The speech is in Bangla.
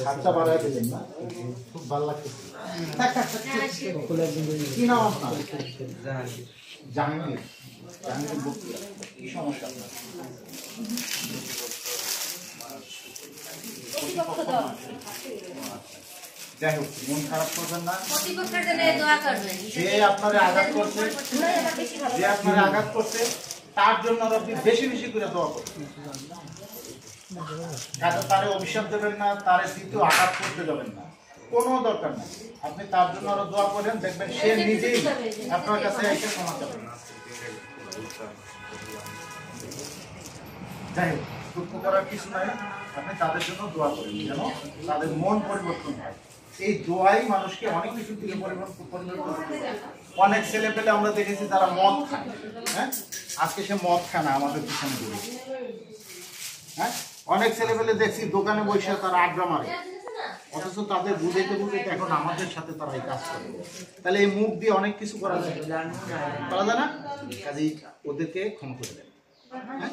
হাতটা বাড়ায় দিলেন না, খুব ভালো লাগতেছে। কি নাম আপনার? জাহাঙ্গীর। জাহাঙ্গীর বক্তিয়া। কি সমস্যা আপনার? যাই হোক, মন খারাপ করবেন না। যে আপনার আঘাত করছে, তার জন্য আপনি বেশি বেশি করে দোয়া করছেন। তারে অভিশাপ দেবেন না, তারে দ্বিতীয় আঘাত করতে যাবেন না, কোনো দরকার নেই। আপনি তার জন্য আরো দোয়া করেন, দেখবেন সে নিজেই আপনার কাছে এসে ক্ষমা চাবেন। যাই হোক, দুঃখ করার কিছু নাই। আপনি তাদের জন্য দোয়া করেন যেন তাদের মন পরিবর্তন হয়। এই দোয়াই মানুষকে অনেক কিছু থেকে পরিবর্তন করতে পারে। অনেক ছেলে পেলে আমরা দেখেছি যারা মদ খায়, হ্যাঁ, আজকে সে মদ খায় না, আমাদের পিছনে ঘুরে। হ্যাঁ, অনেক ছেলে পেলে দেখছি দোকানে বসে তারা আড্ডা মারে, অথচ তাদের বুঝাইতে বুঝাইতে এখন আমাদের সাথে তারা এই কাজ করে। তাহলে এই মুখ দিয়ে অনেক কিছু করা যায় না? কাজেই ওদেরকে ক্ষমা করে দেন। হ্যাঁ,